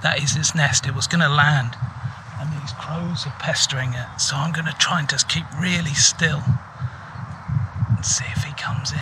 That is its nest. It was going to land, and these crows are pestering it. So I'm going to try and just keep really still and see if he comes in.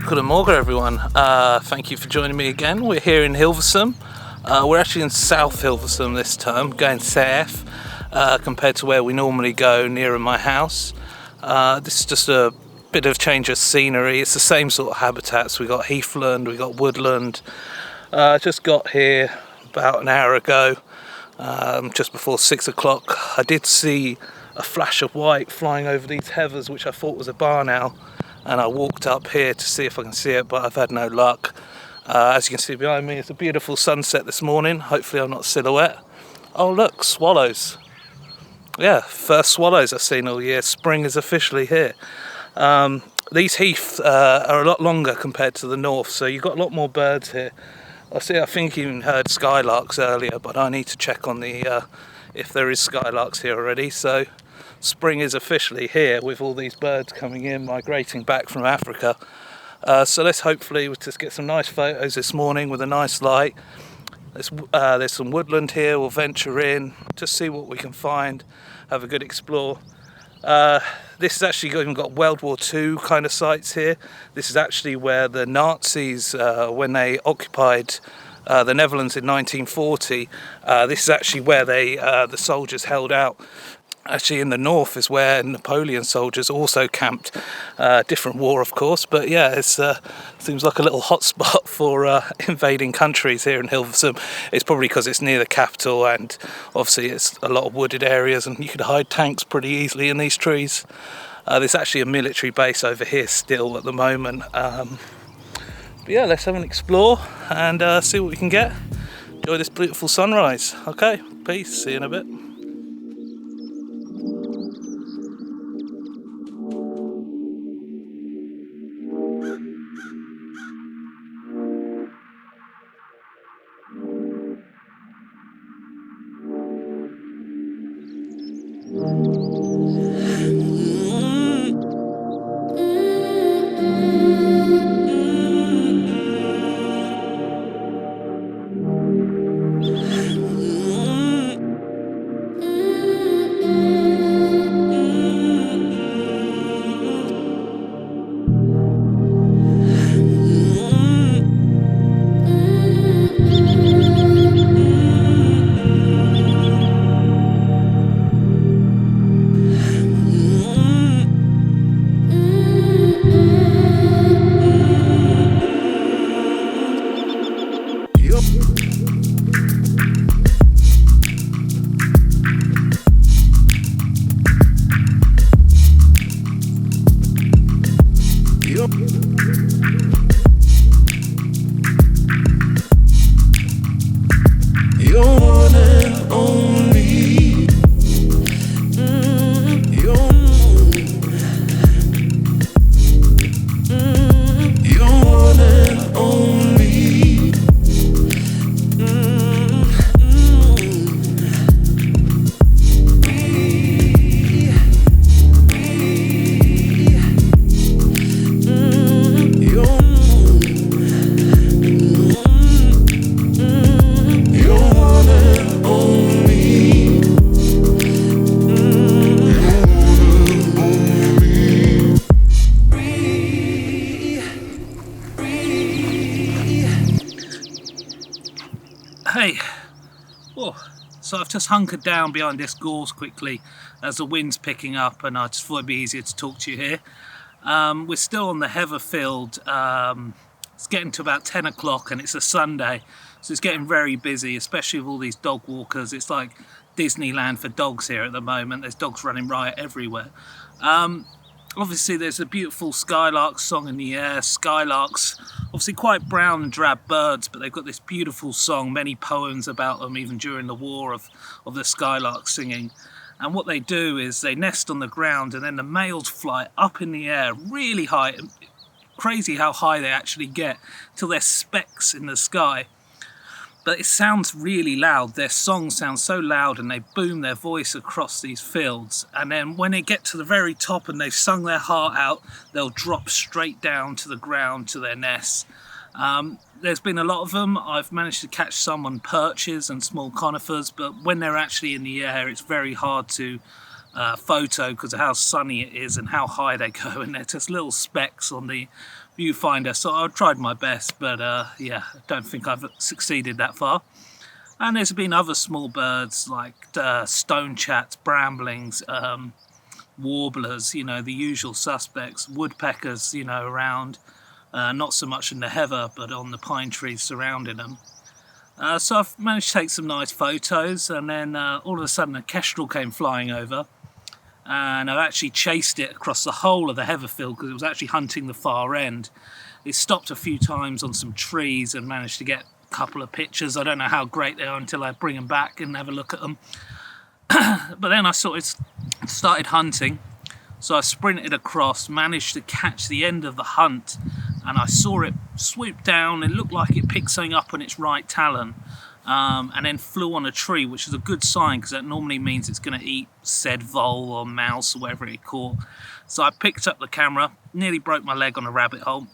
Goedemorgen everyone, thank you for joining me again. We're here in Hilversum. We're actually in South Hilversum this time, going south compared to where we normally go nearer my house. This is just a bit of change of scenery. It's the same sort of habitats. We got heathland, we got woodland. Just got here about an hour ago, just before 6 o'clock. I did see a flash of white flying over these heathers, which I thought was a barn owl. And I walked up here to see if I can see it, but I've had no luck. As you can see behind me, it's a beautiful sunset this morning. Hopefully I'm not silhouette. Oh look, swallows. Yeah, first swallows I've seen all year. Spring is officially here. These heaths are a lot longer compared to the north, so you've got a lot more birds here. I think you even heard skylarks earlier, but I need to check on the if there is skylarks here already. So spring is officially here with all these birds coming in, migrating back from Africa. So let's hopefully just get some nice photos this morning with a nice light. There's some woodland here. We'll venture in, just see what we can find, have a good explore. This has actually even got World War II kind of sites here. This is actually where the Nazis, when they occupied the Netherlands in 1940, this is actually where the soldiers held out. Actually in the north is where Napoleon soldiers also camped. Different war of course, but yeah, it seems like a little hotspot for invading countries here in Hilversum. It's probably because it's near the capital, and obviously it's a lot of wooded areas and you could hide tanks pretty easily in these trees. There's actually a military base over here still at the moment. But yeah, let's have an explore and see what we can get. Enjoy this beautiful sunrise. Okay, peace, see you in a bit. Hey, oh, so I've just hunkered down behind this gorse quickly as the wind's picking up, and I just thought it'd be easier to talk to you here. We're still on the heather field. It's getting to about 10 o'clock and it's a Sunday, so it's getting very busy, especially with all these dog walkers. It's like Disneyland for dogs here at the moment. There's dogs running riot everywhere. Obviously there's a beautiful skylark song in the air. Skylarks, obviously quite brown and drab birds, but they've got this beautiful song, many poems about them even during the war of the skylark singing. And what they do is they nest on the ground, and then the males fly up in the air really high. Crazy how high they actually get, till they're specks in the sky. But it sounds really loud. Their song sounds so loud, and they boom their voice across these fields. And then when they get to the very top and they've sung their heart out, they'll drop straight down to the ground to their nests. There's been a lot of them. I've managed to catch some on perches and small conifers, but when they're actually in the air, it's very hard to photo because of how sunny it is and how high they go, and they're just little specks on the viewfinder. So I tried my best, but yeah, I don't think I've succeeded that far. And there's been other small birds like stone chats, bramblings, warblers, you know, the usual suspects, woodpeckers, you know, around. Not so much in the heather, but on the pine trees surrounding them. So I've managed to take some nice photos, and then all of a sudden a kestrel came flying over, and I've actually chased it across the whole of the heather field because it was actually hunting the far end. It stopped a few times on some trees and managed to get a couple of pictures. I don't know how great they are until I bring them back and have a look at them. But then I sort of started hunting, so I sprinted across, managed to catch the end of the hunt, and I saw it swoop down. It looked like it picked something up on its right talon, and then flew on a tree, which is a good sign because that normally means it's going to eat said vole or mouse or whatever it caught. So I picked up the camera, nearly broke my leg on a rabbit hole,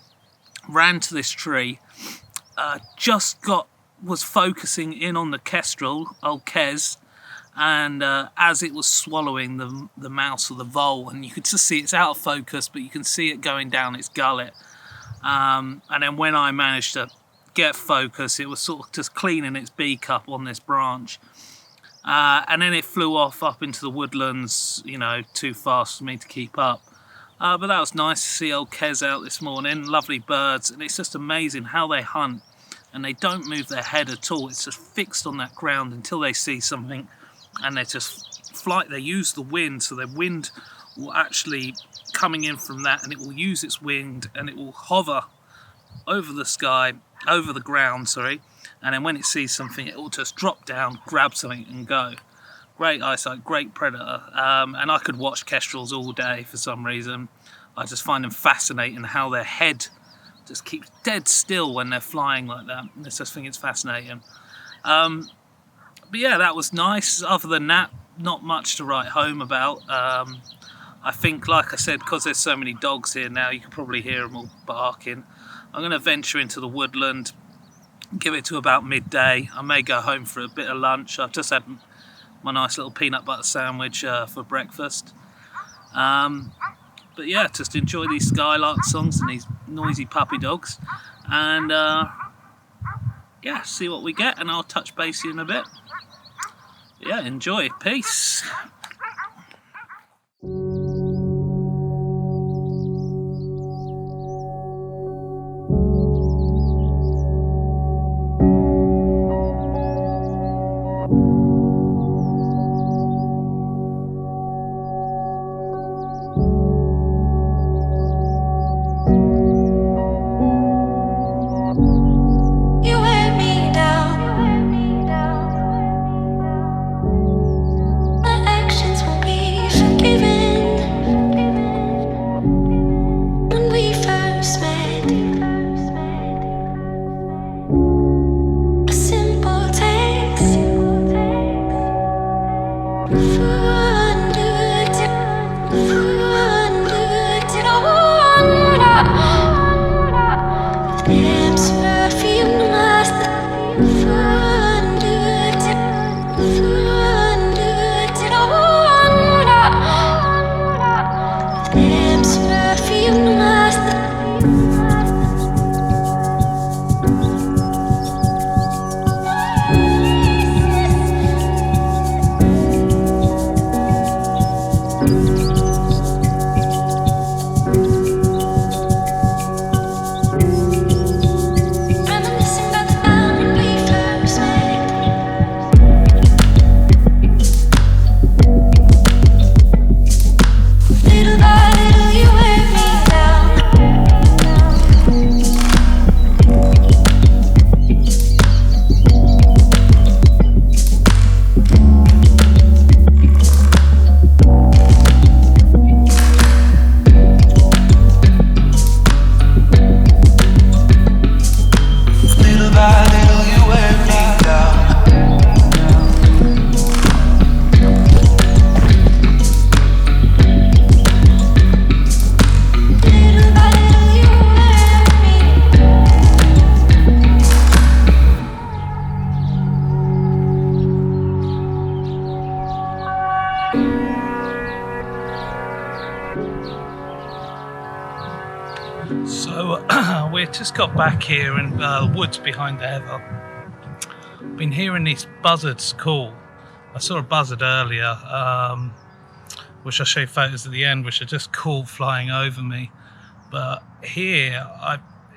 ran to this tree, was focusing in on the kestrel, old Kes, and as it was swallowing the mouse or the vole, and you could just see it's out of focus, but you can see it going down its gullet. And then when I managed to get focus, it was sort of just cleaning its beak up on this branch, and then it flew off up into the woodlands, you know, too fast for me to keep up. But that was nice to see old Kes out this morning. Lovely birds, and it's just amazing how they hunt, and they don't move their head at all. It's just fixed on that ground until they see something, and they just fly. They use the wind, so their wind will actually coming in from that, and it will use its wing and it will hover over the sky, over the ground, sorry, and then when it sees something, it will just drop down, grab something and go. Great eyesight, great predator, and I could watch kestrels all day for some reason. I just find them fascinating, how their head just keeps dead still when they're flying like that. I just think it's fascinating. But yeah, that was nice. Other than that, not much to write home about. I think, like I said, because there's so many dogs here now, you can probably hear them all barking. I'm going to venture into the woodland, give it to about midday. I may go home for a bit of lunch. I've just had my nice little peanut butter sandwich for breakfast. But yeah, just enjoy these skylark songs and these noisy puppy dogs. And yeah, see what we get, and I'll touch base you in a bit. Yeah, enjoy. Peace. just got back here in the woods behind the heather. Been hearing these buzzards call. I saw a buzzard earlier, which I'll show you photos at the end, which are just cool flying over me. But here,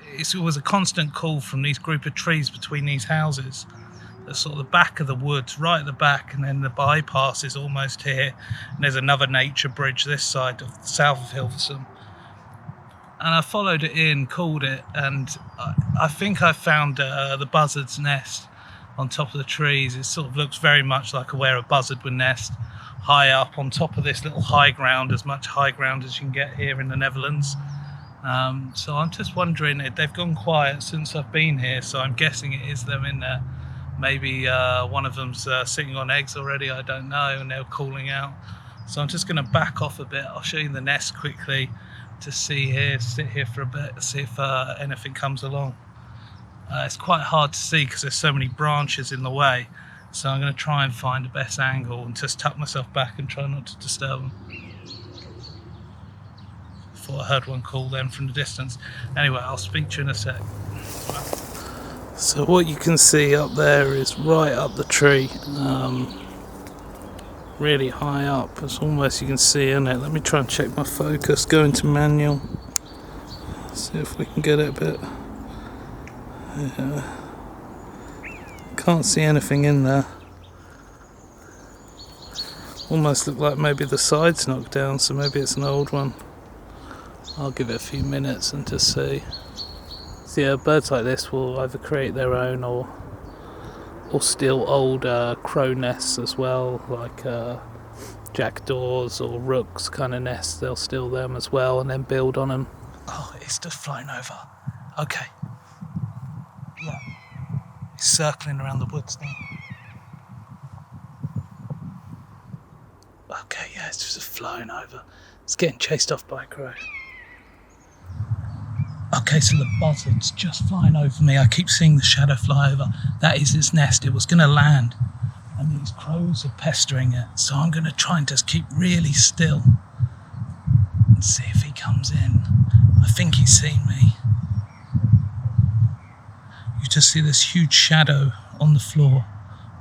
it was a constant call from these group of trees between these houses. That's sort of the back of the woods, right at the back, and then the bypass is almost here. And there's another nature bridge this side of the south of Hilversum. And I followed it in, called it, and I think I found the buzzard's nest on top of the trees. It sort of looks very much like where a buzzard would nest, high up on top of this little high ground, as much high ground as you can get here in the Netherlands. So I'm just wondering, they've gone quiet since I've been here, so I'm guessing it is them in there. Maybe one of them's sitting on eggs already, I don't know, and they're calling out. So I'm just going to back off a bit. I'll show you the nest quickly to see here, sit here for a bit, see if anything comes along. It's quite hard to see because there's so many branches in the way, so I'm going to try and find the best angle and just tuck myself back and try not to disturb them. Thought I heard one call then from the distance. Anyway, I'll speak to you in a sec. So what you can see up there is right up the tree, really high up. It's almost, you can see in it. Let me try and check my focus, go into manual, see if we can get it a bit. Yeah. Can't see anything in there. Almost look like maybe the side's knocked down, so maybe it's an old one. I'll give it a few minutes and just see. So yeah, birds like this will either create their own or steal old crow nests as well, like jackdaws or rooks kind of nests. They'll steal them as well and then build on them. Oh, it's just flying over. Okay. Yeah, it's circling around the woods now. Okay, yeah, it's just flying over. It's getting chased off by a crow. Okay, so the buzzard's just flying over me. I keep seeing the shadow fly over. That is its nest. It was going to land, and these crows are pestering it. So I'm going to try and just keep really still and see if he comes in. I think he's seen me. You just see this huge shadow on the floor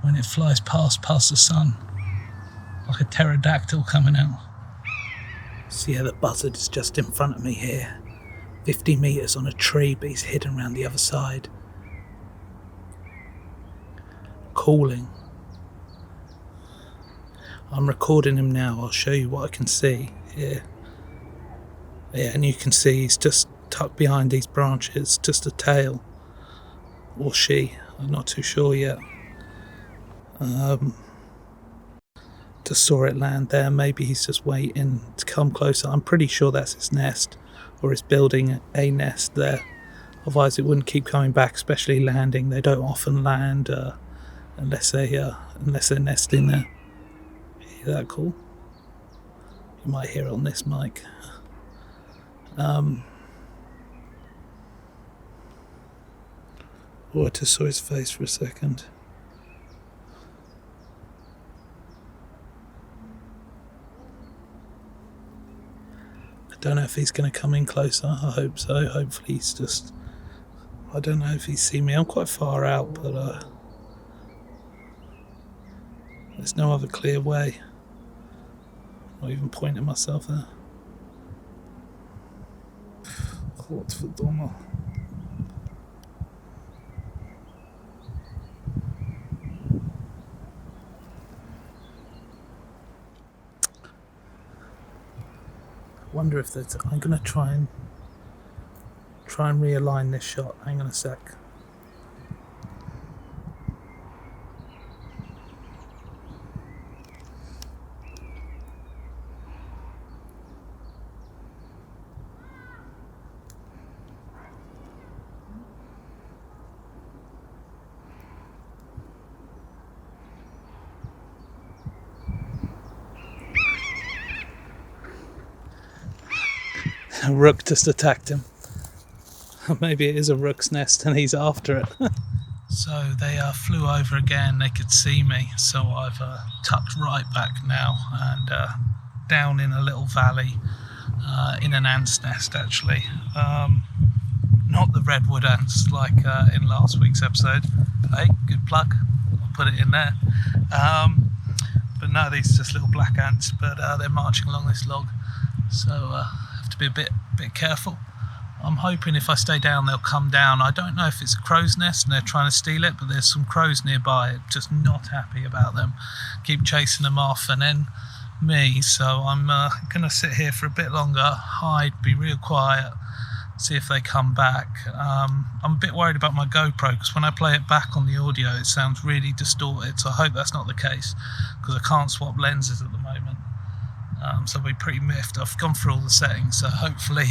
when it flies past the sun, like a pterodactyl coming out. So yeah, the buzzard is just in front of me here, 50 metres on a tree, but he's hidden around the other side, calling. I'm recording him now. I'll show you what I can see here. Yeah, and you can see he's just tucked behind these branches, just a tail. Or she, I'm not too sure yet. Just saw it land there. Maybe he's just waiting to come closer. I'm pretty sure that's his nest, or he's building a nest there. Otherwise it wouldn't keep coming back, especially landing. They don't often land unless they're nesting there. Hear that call? You might hear it on this mic. Oh, I just saw his face for a second. I don't know if he's going to come in closer. I hope so. Hopefully he's just... I don't know if he's seen me. I'm quite far out, but there's no other clear way. I'm not even pointing myself there. Godverdomme. Wonder if there's... I'm going to try and realign this shot. Hang on a sec. A rook just attacked him. Maybe it is a rook's nest and he's after it. So they flew over again. They could see me, so I've tucked right back now and down in a little valley in an ant's nest actually. not the red wood ants like in last week's episode. Hey, good plug, I'll put it in there. But no, these are just little black ants, but they're marching along this log, so have to be a bit careful. I'm hoping if I stay down they'll come down. I don't know if it's a crow's nest and they're trying to steal it, but there's some crows nearby, just not happy about them. Keep chasing them off and then me, so I'm going to sit here for a bit longer, hide, be real quiet, see if they come back. I'm a bit worried about my GoPro because when I play it back on the audio it sounds really distorted, so I hope that's not the case because I can't swap lenses at the moment. So I'll be pretty miffed. I've gone through all the settings, so hopefully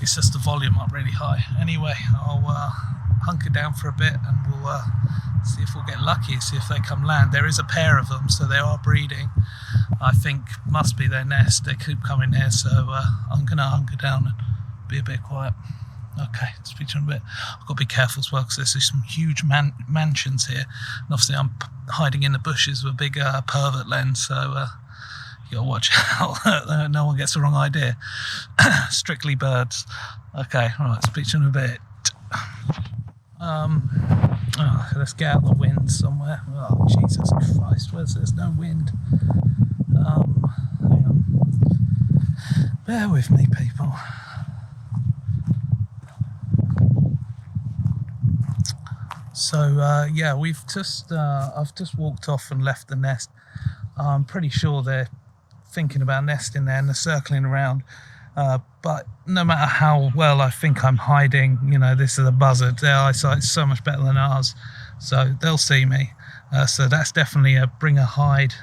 it's just the volume up really high. Anyway, I'll hunker down for a bit and we'll see if we'll get lucky, see if they come land. There is a pair of them, so they are breeding. I think must be their nest. They keep coming here, so I'm going to hunker down and be a bit quiet. Okay, speak to you in a bit. I've got to be careful as well because there's some huge mansions here. And obviously I'm hiding in the bushes with a big pervert lens, so you gotta watch out. No one gets the wrong idea. Strictly birds. Okay, alright, speak to you in a bit. Let's get out the wind somewhere. Oh, Jesus Christ, there's no wind. Hang on. Bear with me, people. So, yeah, I've just walked off and left the nest. I'm pretty sure they're thinking about nesting there and they're circling around, but no matter how well I think I'm hiding, you know, this is a buzzard, their eyesight's so much better than ours, so they'll see me. So that's definitely a bring a hide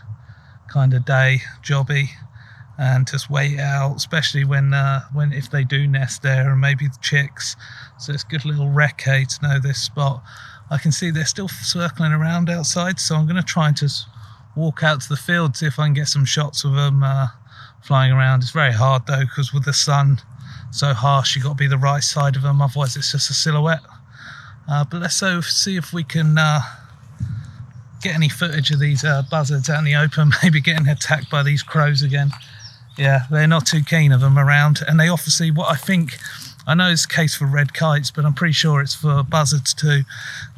kind of day jobby, and just wait out, especially when if they do nest there and maybe the chicks. So it's a good little recce to know this spot. I can see they're still circling around outside, so I'm going to try and just walk out to the field, see if I can get some shots of them flying around. It's very hard though, because with the sun so harsh, you've got to be the right side of them, otherwise it's just a silhouette. But let's see if we can get any footage of these buzzards out in the open, maybe getting attacked by these crows again. Yeah, they're not too keen of them around, and they obviously, what I think, I know it's the case for red kites, but I'm pretty sure it's for buzzards too,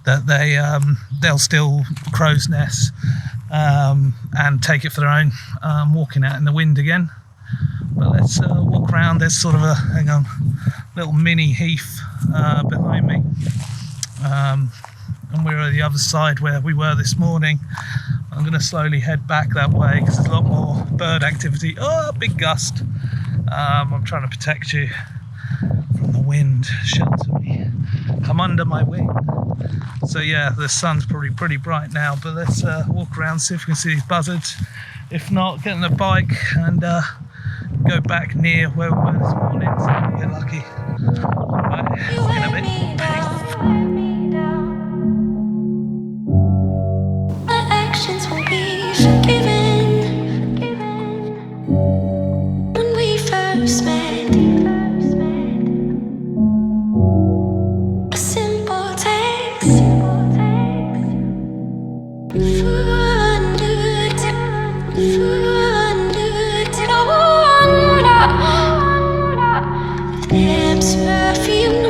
that they'll steal crows' nests and take it for their own, walking out in the wind again. But let's walk around. There's sort of a, hang on, little mini heath behind me, and we're at the other side where we were this morning. I'm going to slowly head back that way because there's a lot more bird activity. Oh, big gust. I'm trying to protect you from the wind. Shelter me. Come under my wing. So yeah, the sun's probably pretty bright now, but let's walk around, see if we can see these buzzards. If not, get on the bike and go back near where we were this morning, so we get lucky. Alright, see you in a bit. When we first met, a simple text lips perfumed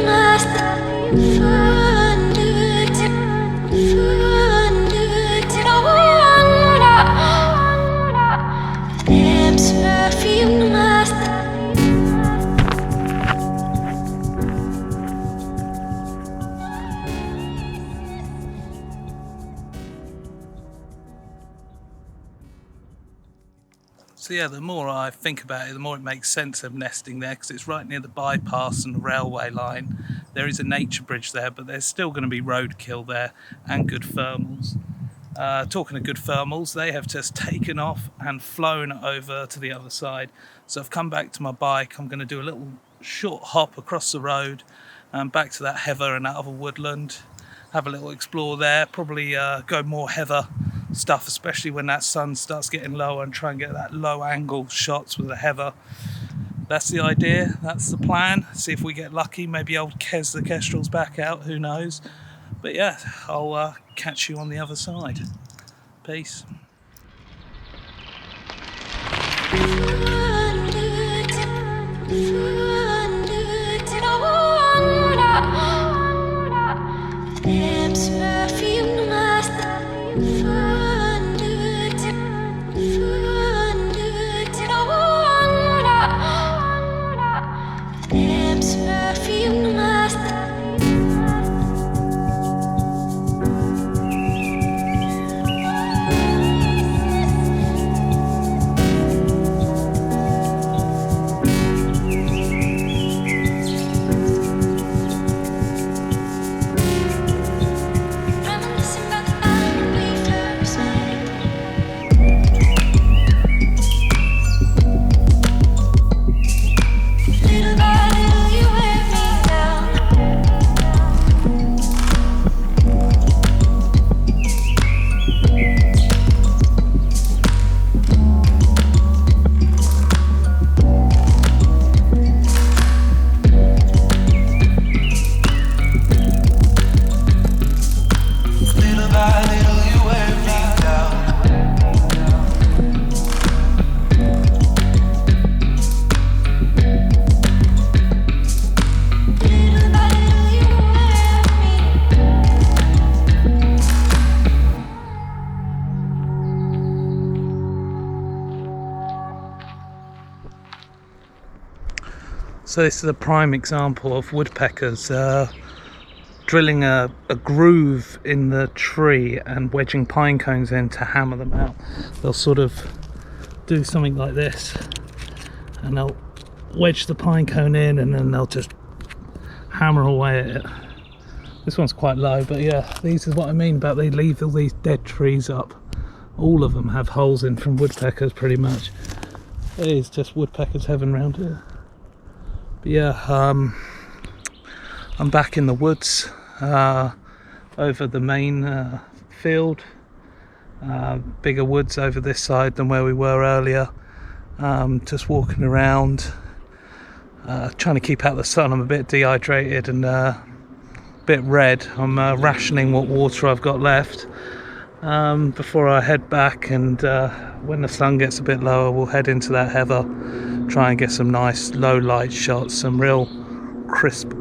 So yeah, the more I think about it, the more it makes sense of nesting there, because it's right near the bypass and the railway line. There is a nature bridge there, but there's still going to be roadkill there and good thermals. Talking of good thermals, they have just taken off and flown over to the other side. So I've come back to my bike. I'm going to do a little short hop across the road and back to that heather and that other woodland. Have a little explore there, probably go more heather stuff, especially when that sun starts getting lower, and try and get that low angle shots with the heather. That's the idea, that's the plan. See if we get lucky, maybe old Kes the kestrels back out, who knows. But yeah, I'll catch you on the other side. Peace. Oh, fly, little you wear me down. So this is a prime example of woodpeckers drilling a groove in the tree and wedging pine cones in to hammer them out. They'll sort of do something like this and they'll wedge the pine cone in and then they'll just hammer away at it. This one's quite low, but yeah, these is what I mean about they leave all these dead trees up. All of them have holes in from woodpeckers pretty much. It is just woodpeckers heaven round here. But yeah, I'm back in the woods over the main field. Bigger woods over this side than where we were earlier. Just walking around, trying to keep out the sun. I'm a bit dehydrated and a bit red. I'm rationing what water I've got left before I head back, and when the sun gets a bit lower we'll head into that heather, try and get some nice low light shots, some real crisp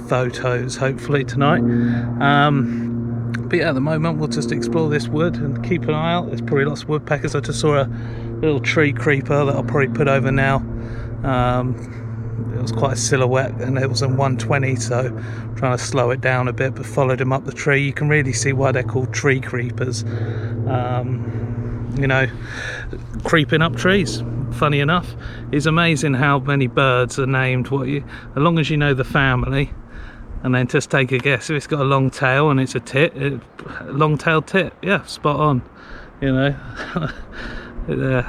photos hopefully tonight. But yeah, at the moment we'll just explore this wood and keep an eye out. There's probably lots of woodpeckers. I just saw a little tree creeper that I'll probably put over now. It was quite a silhouette and it was on 120, so I'm trying to slow it down a bit, but followed him up the tree. You can really see why they're called tree creepers. You know, creeping up trees. Funny enough, it's amazing how many birds are named as long as you know the family, and then just take a guess. If it's got a long tail and it's a tit, long-tailed tit, yeah, spot on. You know,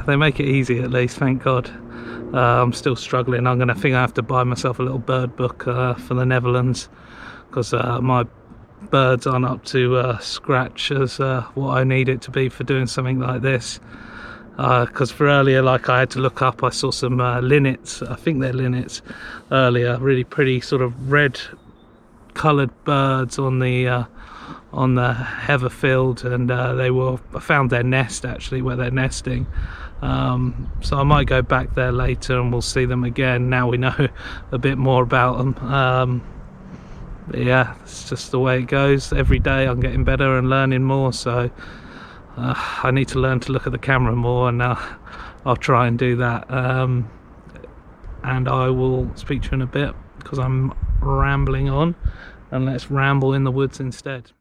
they make it easy at least, thank God. I'm still struggling. I think I have to buy myself a little bird book for the Netherlands, because my birds aren't up to scratch as what I need it to be for doing something like this. Because for earlier, like, I had to look up, I saw some linnets, I think they're linnets earlier, really pretty sort of red coloured birds on the heather field, and I found their nest actually where they're nesting. So I might go back there later and we'll see them again now we know a bit more about them. But yeah, it's just the way it goes. Every day I'm getting better and learning more, so I need to learn to look at the camera more, and I'll try and do that. And I will speak to you in a bit because I'm rambling on, and let's ramble in the woods instead.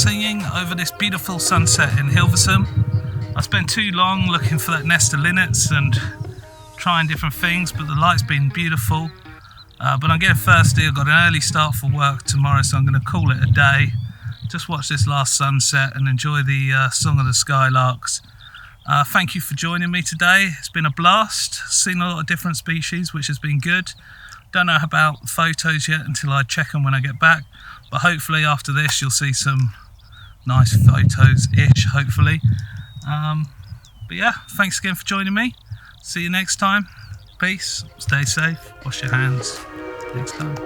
seeing over this beautiful sunset in Hilversum. I spent too long looking for that nest of linnets and trying different things, but the light's been beautiful. But I'm getting thirsty. I've got an early start for work tomorrow, so I'm going to call it a day. Just watch this last sunset and enjoy the song of the skylarks. Thank you for joining me today. It's been a blast. Seen a lot of different species, which has been good. Don't know about photos yet until I check them when I get back, but hopefully after this you'll see some nice photos-ish, hopefully. But yeah, thanks again for joining me. See you next time. Peace, stay safe, wash your hands. Next time.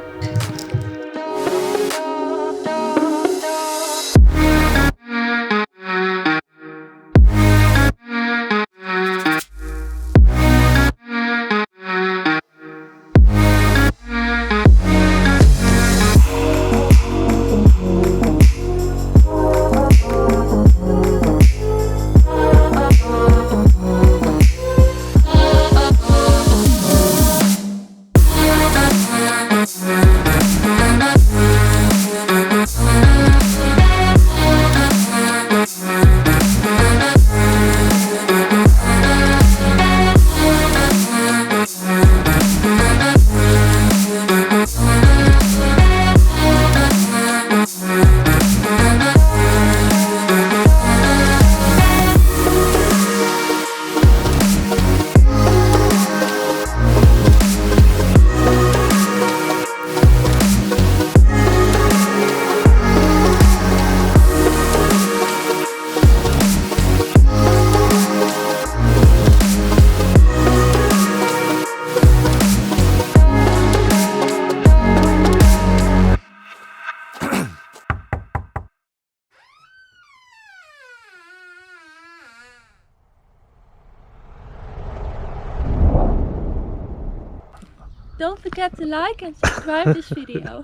Don't forget to like and subscribe this video.